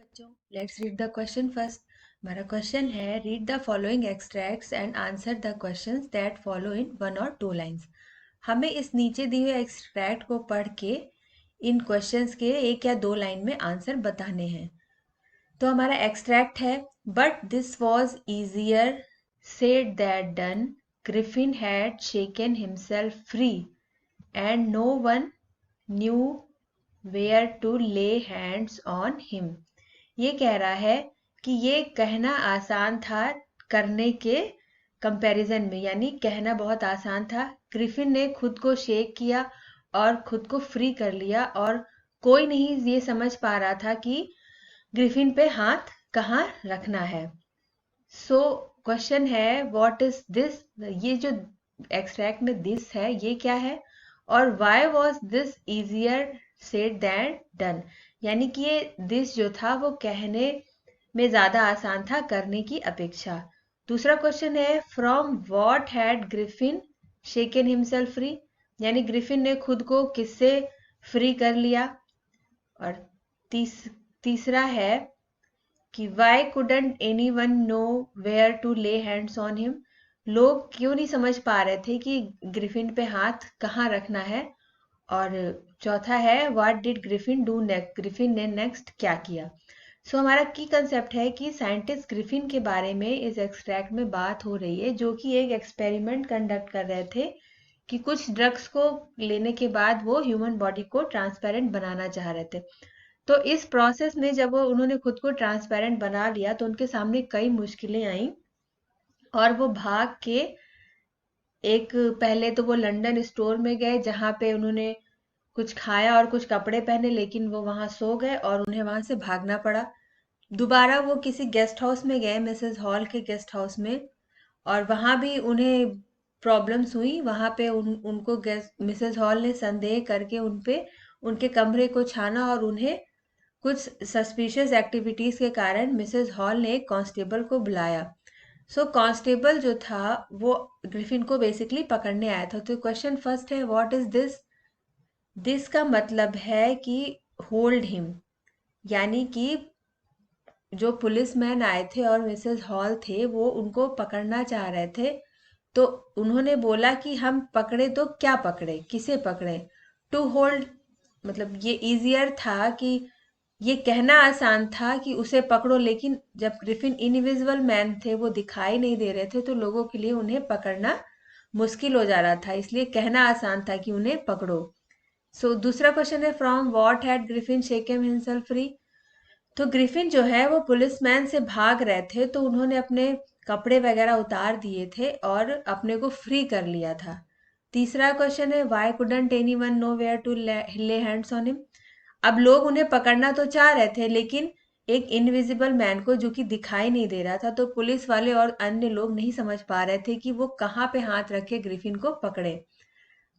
बच्चों, let's read the question first. हमारा question है, read the following extracts and answer the questions that follow in 1 और 2 lines. हमें इस नीचे दिए हुए एक्सट्रैक्ट को पढ़ के इन क्वेश्चंस के 1 या 2 लाइन में आंसर बताने हैं। तो हमारा एक्सट्रैक्ट है, but this was easier said that done, Griffin had shaken himself free and no one knew where to lay hands on him. ये कह रहा है कि ये कहना आसान था करने के कंपैरिजन में, यानी कहना बहुत आसान था। ग्रिफिन ने खुद को शेक किया और खुद को फ्री कर लिया और कोई नहीं ये समझ पा रहा था कि ग्रिफिन पे हाथ कहाँ रखना है। सो क्वेश्चन है, व्हाट इज दिस। ये जो एक्सट्रैक्ट में दिस है ये क्या है, और why was this easier said then done, यानी कि ये दिस जो था वो कहने में ज्यादा आसान था करने की अपेक्षा। दूसरा क्वेश्चन है, from what had Griffin shaken himself free, यानी ग्रिफिन ने खुद को किससे फ्री कर लिया। और तीसरा है कि why couldn't anyone know where to lay hands on him, लोग क्यों नहीं समझ पा रहे थे कि ग्रिफिन पे हाथ कहाँ रखना है। और चौथा है, what did Griffin do next, Griffin ने नेक्स्ट क्या किया। सो हमारा की कंसेप्ट है कि साइंटिस्ट ग्रिफिन के बारे में इस एक्सट्रैक्ट में बात हो रही है, जो कि एक एक्सपेरिमेंट कंडक्ट कर रहे थे कि कुछ ड्रग्स को लेने के बाद वो ह्यूमन बॉडी को ट्रांसपेरेंट बनाना चाह रहे थे। तो इस प्रोसेस में जब वो उन्होंने खुद को ट्रांसपेरेंट बना लिया तो उनके सामने कई मुश्किलें आई और वो भाग के एक, पहले तो वो लंदन स्टोर में गए जहाँ पे उन्होंने कुछ खाया और कुछ कपड़े पहने, लेकिन वो वहां सो गए और उन्हें वहां से भागना पड़ा। दोबारा वो किसी गेस्ट हाउस में गए, मिसेस हॉल के गेस्ट हाउस में, और वहां भी उन्हें प्रॉब्लम्स हुई। वहां पे उनको गेस्ट मिसेस हॉल ने संदेह करके उन पे उनके कमरे को छाना और उन्हें कुछ सस्पिशियस एक्टिविटीज के कारण मिसेस हॉल ने एक कांस्टेबल को बुलाया। सो कांस्टेबल जो था वो ग्रिफिन को बेसिकली पकड़ने आया था। तो क्वेश्चन फर्स्ट है, व्हाट इज दिस। दिस का मतलब है कि होल्ड हिम, यानी कि जो पुलिसमैन आए थे और मिसेस हॉल थे वो उनको पकड़ना चाह रहे थे। तो उन्होंने बोला कि हम पकड़े तो क्या पकड़े, किसे पकड़े। टू होल्ड मतलब ये इजियर था कि ये कहना आसान था कि उसे पकड़ो, लेकिन जब ग्रिफिन इनविजिबल मैन थे, वो दिखाई नहीं दे रहे थे, तो लोगों के लिए उन्हें पकड़ना मुश्किल हो जा रहा था, इसलिए कहना आसान था कि उन्हें पकड़ो। सो दूसरा क्वेश्चन है, from what had Griffin shaken himself free. तो ग्रिफिन जो है वो पुलिसमैन से भाग रहे थे, तो उन्होंने अपने कपड़े वगैरह उतार दिए थे और अपने को फ्री कर लिया था। तीसरा क्वेश्चन है, why couldn't anyone know where to lay hands on him. अब लोग उन्हें पकड़ना तो चाह रहे थे, लेकिन एक इनविजिबल मैन को जो कि दिखाई नहीं दे रहा था, तो पुलिस वाले और अन्य लोग नहीं समझ पा रहे थे कि वो कहाँ पे हाथ रख के ग्रिफिन को पकड़े।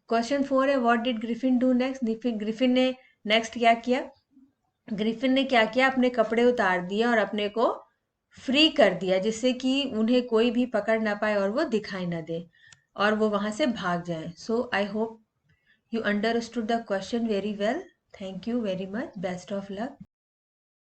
क्वेश्चन 4 है, what did Griffin do next. Griffin ने नेक्स्ट क्या किया। ग्रिफिन ने क्या किया, अपने कपड़े उतार दिए और अपने को फ्री कर दिया, जिससे कि उन्हें कोई भी पकड़ ना पाए और वो दिखाई ना दे और वो वहां से भाग जाए। So I hope you understood the question very well. Thank you very much. Best of luck.